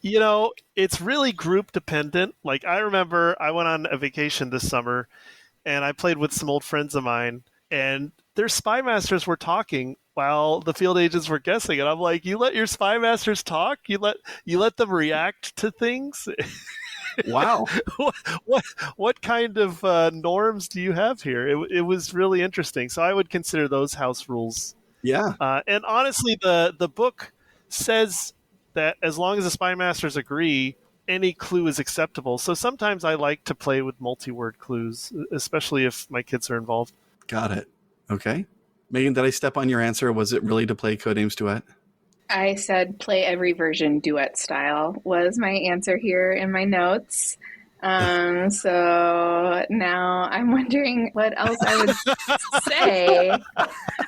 it's really group dependent. Like I remember I went on a vacation this summer and I played with some old friends of mine, and their spy masters were talking while the field agents were guessing. And I'm like, you let your spy masters talk? You let them react to things? Wow. What kind of norms do you have here? It was really interesting. So I would consider those house rules. Yeah. And honestly, the book says that as long as the spy masters agree, any clue is acceptable. So sometimes I like to play with multi-word clues, especially if my kids are involved. Got it. Okay. Megan, did I step on your answer? Was it really to play Codenames Duet? I said play every version duet style was my answer here in my notes. So now I'm wondering what else I would say.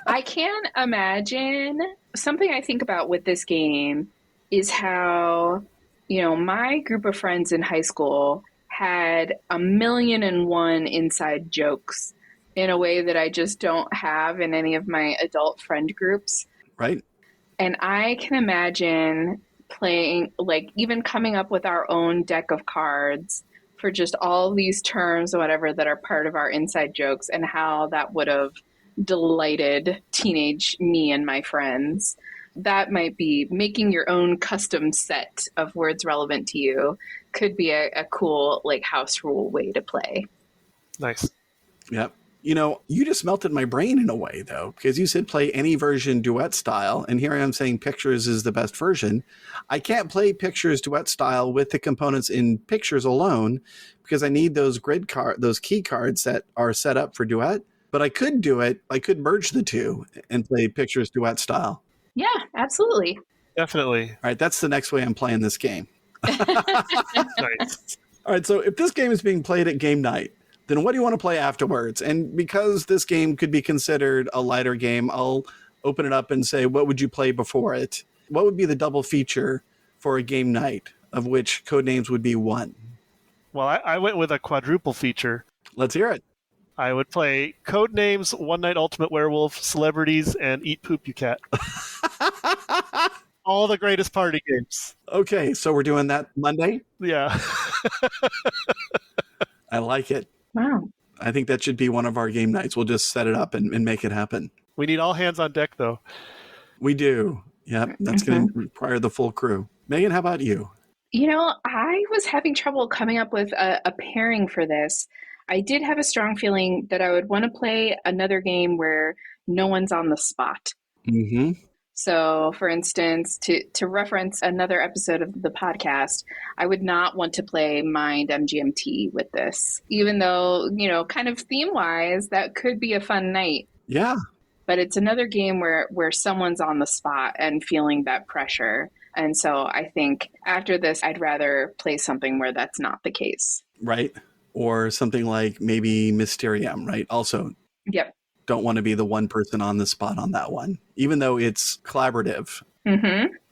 I can imagine something I think about with this game is how, my group of friends in high school had 1,000,001 inside jokes in a way that I just don't have in any of my adult friend groups. Right. And I can imagine playing, like even coming up with our own deck of cards for just all these terms or whatever that are part of our inside jokes, and how that would have delighted teenage me and my friends. That might be making your own custom set of words relevant to you could be a cool house rule way to play. Nice. Yep. You just melted my brain in a way, though, because you said play any version duet style. And here I am saying Pictures is the best version. I can't play Pictures duet style with the components in Pictures alone because I need those those key cards that are set up for duet. But I could do it. I could merge the two and play Pictures duet style. Yeah, absolutely. Definitely. All right, that's the next way I'm playing this game. Nice. All right, so if this game is being played at game night, then what do you want to play afterwards? And because this game could be considered a lighter game, I'll open it up and say, what would you play before it? What would be the double feature for a game night, of which Codenames would be one? Well, I went with a quadruple feature. Let's hear it. I would play Codenames, One Night Ultimate Werewolf, Celebrities, and Eat Poop You Cat. All the greatest party games. Okay, so we're doing that Monday? Yeah. I like it. Wow. I think that should be one of our game nights. We'll just set it up and make it happen. We need all hands on deck, though. We do. Yep, that's going to require the full crew. Megan, how about you? I was having trouble coming up with a pairing for this. I did have a strong feeling that I would want to play another game where no one's on the spot. Mm-hmm. So, for instance, to reference another episode of the podcast, I would not want to play Mind MGMT with this, even though, kind of theme-wise, that could be a fun night. Yeah. But it's another game where someone's on the spot and feeling that pressure. And so I think after this, I'd rather play something where that's not the case. Right. Or something like maybe Mysterium, right? Also, Yep. don't want to be the one person on the spot on that one. Even though it's collaborative,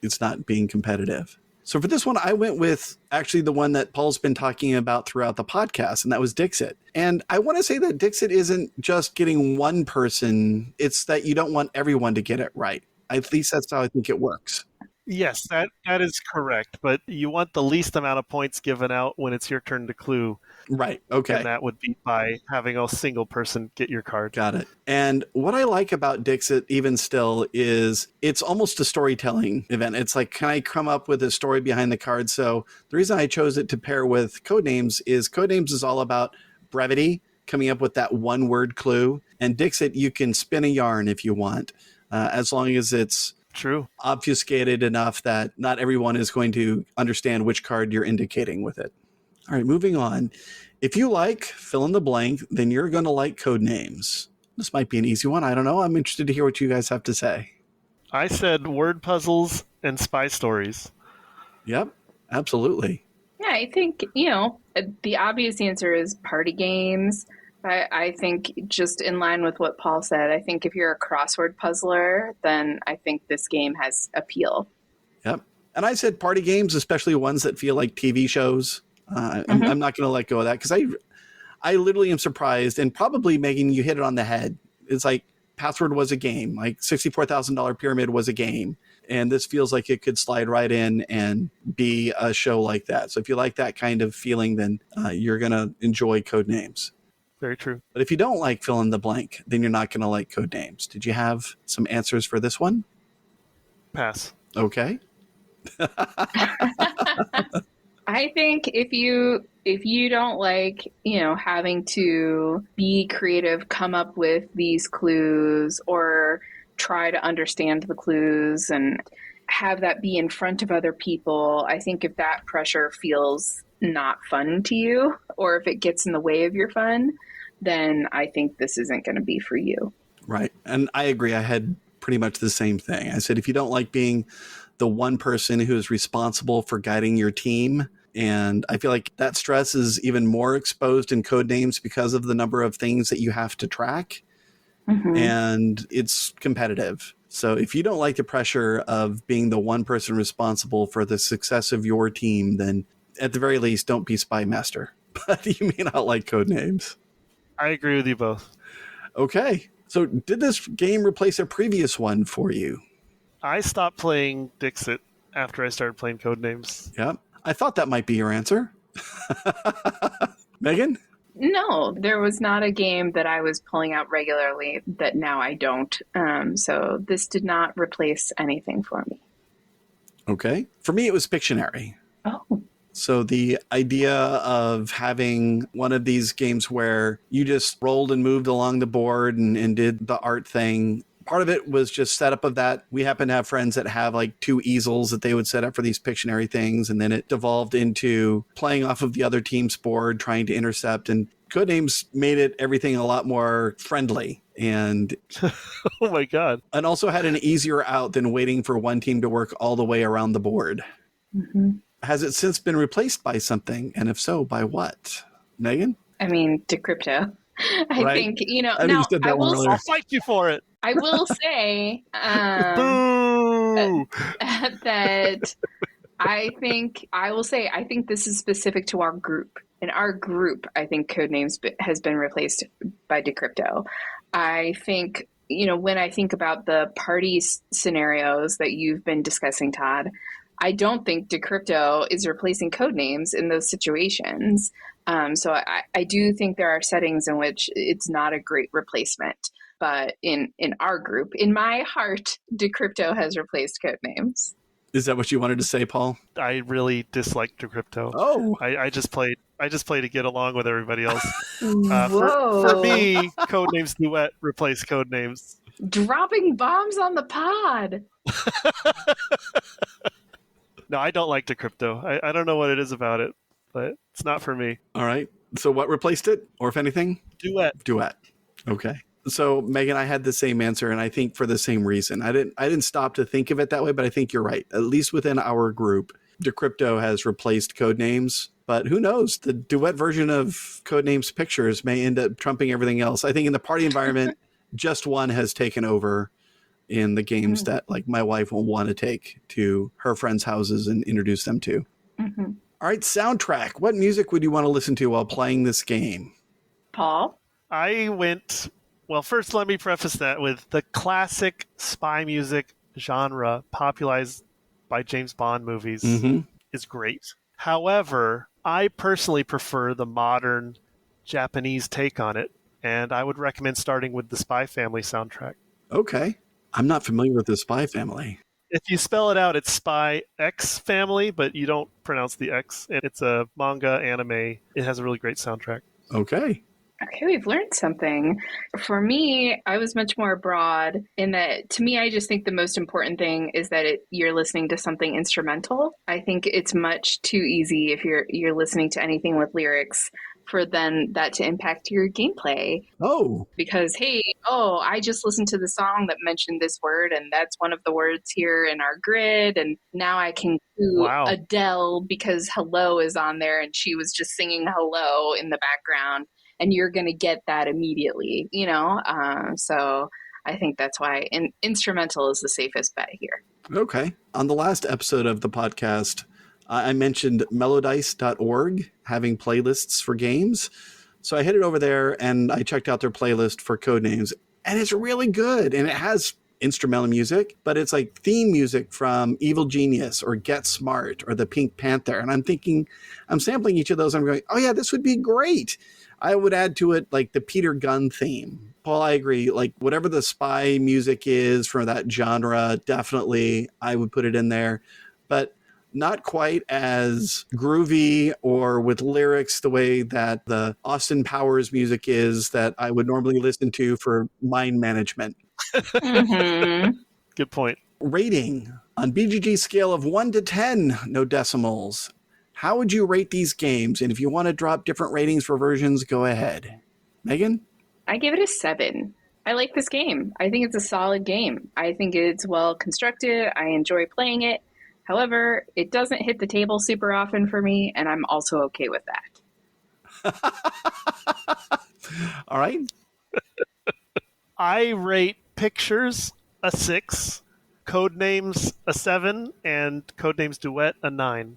it's not being competitive. So for this one, I went with actually the one that Paul's been talking about throughout the podcast, and that was Dixit. And I want to say that Dixit isn't just getting one person. It's that you don't want everyone to get it right. At least that's how I think it works. Yes, that is correct. But you want the least amount of points given out when it's your turn to clue. Right. Okay. And that would be by having a single person get your card. Got it. And what I like about Dixit, even still, is it's almost a storytelling event. It's like, can I come up with a story behind the card? So the reason I chose it to pair with Codenames is all about brevity, coming up with that one word clue. And Dixit, you can spin a yarn if you want, as long as it's true, obfuscated enough that not everyone is going to understand which card you're indicating with it. All right, moving on. If you like fill in the blank, then you're going to like Codenames. This might be an easy one. I don't know. I'm interested to hear what you guys have to say. I said word puzzles and spy stories. Yep, absolutely. Yeah, I think, the obvious answer is party games. I think just in line with what Paul said, I think if you're a crossword puzzler, then I think this game has appeal. Yep. And I said party games, especially ones that feel like TV shows. I'm not going to let go of that because I literally am surprised. And probably, Megan, you hit it on the head. It's like Password was a game, like $64,000 Pyramid was a game. And this feels like it could slide right in and be a show like that. So if you like that kind of feeling, then you're going to enjoy Codenames. Very true. But if you don't like fill in the blank, then you're not going to like Codenames. Did you have some answers for this one? Pass. Okay. I think if you don't like, having to be creative, come up with these clues or try to understand the clues and have that be in front of other people, I think if that pressure feels not fun to you or if it gets in the way of your fun, then I think this isn't going to be for you. Right. And I agree. I had pretty much the same thing. I said, if you don't like being the one person who is responsible for guiding your team, and I feel like that stress is even more exposed in Codenames because of the number of things that you have to track. And it's competitive. So if you don't like the pressure of being the one person responsible for the success of your team, then at the very least, don't be Spy Master. But you may not like Codenames. I agree with you both. Okay. So did this game replace a previous one for you? I stopped playing Dixit after I started playing Codenames. Yep. I thought that might be your answer. Megan? No, there was not a game that I was pulling out regularly that now I don't. So this did not replace anything for me. Okay. For me, it was Pictionary. Oh. So the idea of having one of these games where you just rolled and moved along the board and did the art thing. Part of it was just setup of that. We happen to have friends that have like 2 easels that they would set up for these Pictionary things. And then it devolved into playing off of the other team's board, trying to intercept. And Codenames made everything a lot more friendly and Oh my God. and also had an easier out than waiting for one team to work all the way around the board. Mm-hmm. Has it since been replaced by something? And if so, by what? Megan? I mean, Decrypto. I Right. think, I mean, you said that one earlier. I'll fight you for it. I will say Boo! that I think this is specific to our group. In our group, I think Codenames has been replaced by Decrypto. I think, when I think about the party scenarios that you've been discussing, Todd, I don't think Decrypto is replacing Codenames in those situations. So I do think there are settings in which it's not a great replacement. But in our group, in my heart, Decrypto has replaced Codenames. Is that what you wanted to say, Paul? I really dislike Decrypto. Oh. I just play to get along with everybody else. Whoa. For me, Codenames Duet replaced Codenames. Dropping bombs on the pod. No, I don't like Decrypto. I don't know what it is about it, but it's not for me. All right. So what replaced it, or if anything? Duet. Okay. So Megan, I had the same answer, and I think for the same reason. I didn't stop to think of it that way, but I think you're right. At least within our group, Decrypto has replaced Codenames. But who knows? The duet version of Codenames Pictures may end up trumping everything else. I think in the party environment, just one has taken over in the games that like my wife will want to take to her friends' houses and introduce them to. Mm-hmm. All right, soundtrack. What music would you want to listen to while playing this game? Paul? Well, first let me preface that with the classic spy music genre popularized by James Bond movies is great. However, I personally prefer the modern Japanese take on it, and I would recommend starting with the Spy Family soundtrack. Okay. I'm not familiar with the Spy Family. If you spell it out, it's Spy X Family, but you don't pronounce the X. And it's a manga anime. It has a really great soundtrack. Okay. Okay, we've learned something. For me, I was much more broad in that, to me, I just think the most important thing is that you're listening to something instrumental. I think it's much too easy if you're listening to anything with lyrics for then that to impact your gameplay. Oh. Because, I just listened to the song that mentioned this word, and that's one of the words here in our grid, and now I can do Adele because hello is on there, and she was just singing hello in the background. And you're going to get that immediately, So I think that's why instrumental is the safest bet here. Okay. On the last episode of the podcast, I mentioned mellowdice.org having playlists for games. So I headed over there and I checked out their playlist for Codenames. And it's really good. And it has instrumental music, but it's like theme music from Evil Genius or Get Smart or the Pink Panther. And I'm sampling each of those. I'm going, oh yeah, this would be great. I would add to it like the Peter Gunn theme. Paul, I agree. Like whatever the spy music is for that genre, definitely I would put it in there, but not quite as groovy or with lyrics the way that the Austin Powers music is that I would normally listen to for mind management. Good point. Rating on BGG scale of 1 to 10, no decimals. How would you rate these games? And if you want to drop different ratings for versions, go ahead. Megan? I give it a 7. I like this game. I think it's a solid game. I think it's well constructed. I enjoy playing it. However, it doesn't hit the table super often for me, and I'm also okay with that. All right. I rate Pictures a 6, Codenames a 7, and Codenames Duet a 9.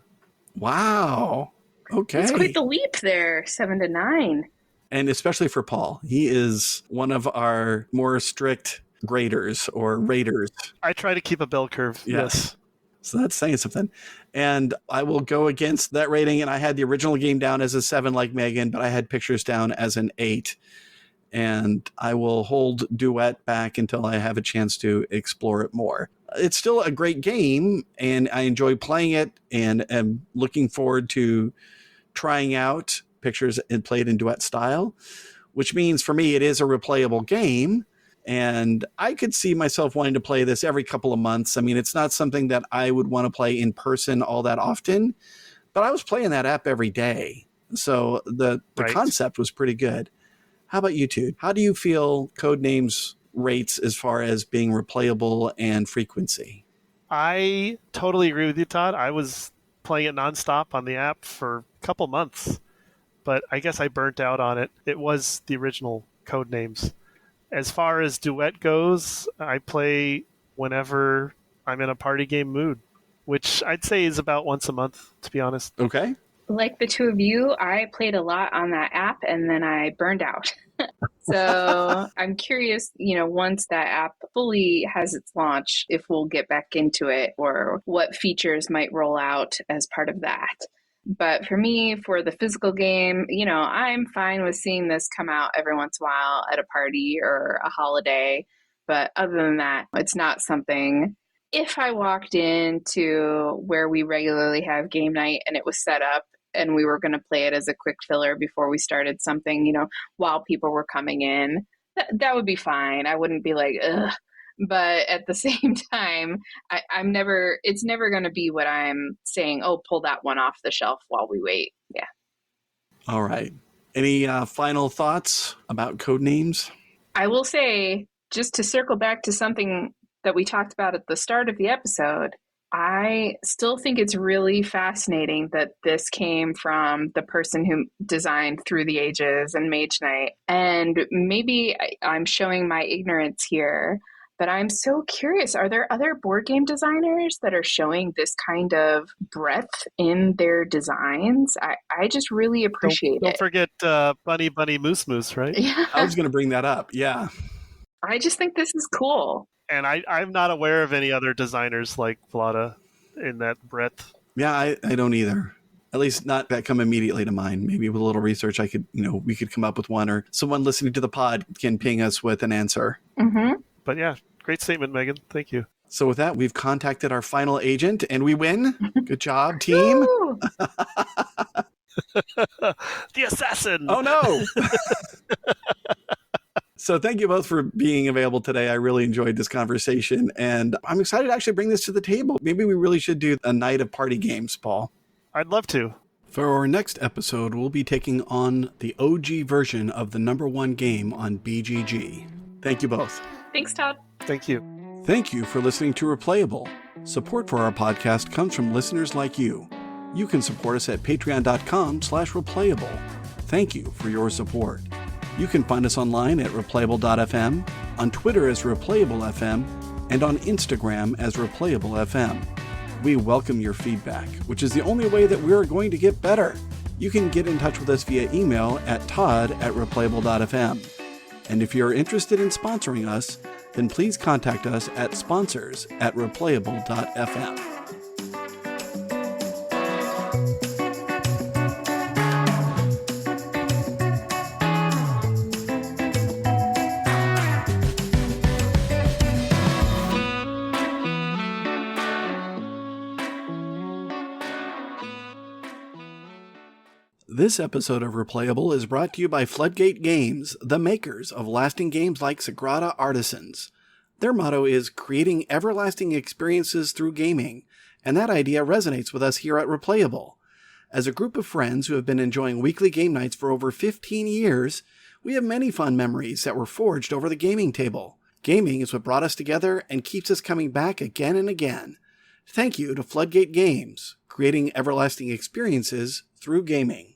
Wow. Okay. It's quite the leap there, 7 to 9. And especially for Paul. He is one of our more strict graders or raters. I try to keep a bell curve. Yes. So that's saying something. And I will go against that rating. And I had the original game down as a 7 like Megan, but I had Pictures down as an 8. And I will hold Duet back until I have a chance to explore it more. It's still a great game, and I enjoy playing it, and am looking forward to trying out Pictures and played in Duet style, which means for me it is a replayable game, and I could see myself wanting to play this every couple of months. I mean, it's not something that I would want to play in person all that often, but I was playing that app every day. So the Right. concept was pretty good. How about you two? How do you feel Codenames rates as far as being replayable and frequency? I totally agree with you, Todd. I was playing it nonstop on the app for a couple months, but I guess I burnt out on it. It was the original Codenames. As far as duet goes, I play whenever I'm in a party game mood, which I'd say is about once a month, to be honest. Okay. Like the two of you, I played a lot on that app and then I burned out. So I'm curious, once that app fully has its launch, if we'll get back into it or what features might roll out as part of that. But for me, for the physical game, I'm fine with seeing this come out every once in a while at a party or a holiday. But other than that, it's not something. If I walked into where we regularly have game night and it was set up and we were going to play it as a quick filler before we started something, while people were coming in, that would be fine. I wouldn't be like, ugh. But at the same time, it's never going to be what I'm saying, oh, pull that one off the shelf while we wait. Yeah. All right. Any final thoughts about Codenames? I will say, just to circle back to something that we talked about at the start of the episode, I still think it's really fascinating that this came from the person who designed Through the Ages and Mage Knight. And maybe I'm showing my ignorance here, but I'm so curious. Are there other board game designers that are showing this kind of breadth in their designs? I just really appreciate it. Don't forget Bunny Bunny Moose Moose, right? Yeah. I was going to bring that up. Yeah. I just think this is cool. And I'm not aware of any other designers like Vlada in that breadth. Yeah, I don't either. At least not that come immediately to mind. Maybe with a little research, we could come up with one, or someone listening to the pod can ping us with an answer. Mm-hmm. But yeah, great statement, Megan. Thank you. So with that, we've contacted our final agent and we win. Good job, team. The assassin. Oh, no. So thank you both for being available today. I really enjoyed this conversation, and I'm excited to actually bring this to the table. Maybe we really should do a night of party games, Paul. I'd love to. For our next episode, we'll be taking on the OG version of the #1 game on BGG. Thank you both. Thanks, Todd. Thank you. Thank you for listening to Replayable. Support for our podcast comes from listeners like you. You can support us at patreon.com/replayable. Thank you for your support. You can find us online at replayable.fm, on Twitter as replayablefm, and on Instagram as replayablefm. We welcome your feedback, which is the only way that we're going to get better. You can get in touch with us via email at todd@replayable.fm. And if you're interested in sponsoring us, then please contact us at sponsors@replayable.fm. This episode of Replayable is brought to you by Floodgate Games, the makers of lasting games like Sagrada Artisans. Their motto is creating everlasting experiences through gaming, and that idea resonates with us here at Replayable. As a group of friends who have been enjoying weekly game nights for over 15 years, we have many fun memories that were forged over the gaming table. Gaming is what brought us together and keeps us coming back again and again. Thank you to Floodgate Games, creating everlasting experiences through gaming.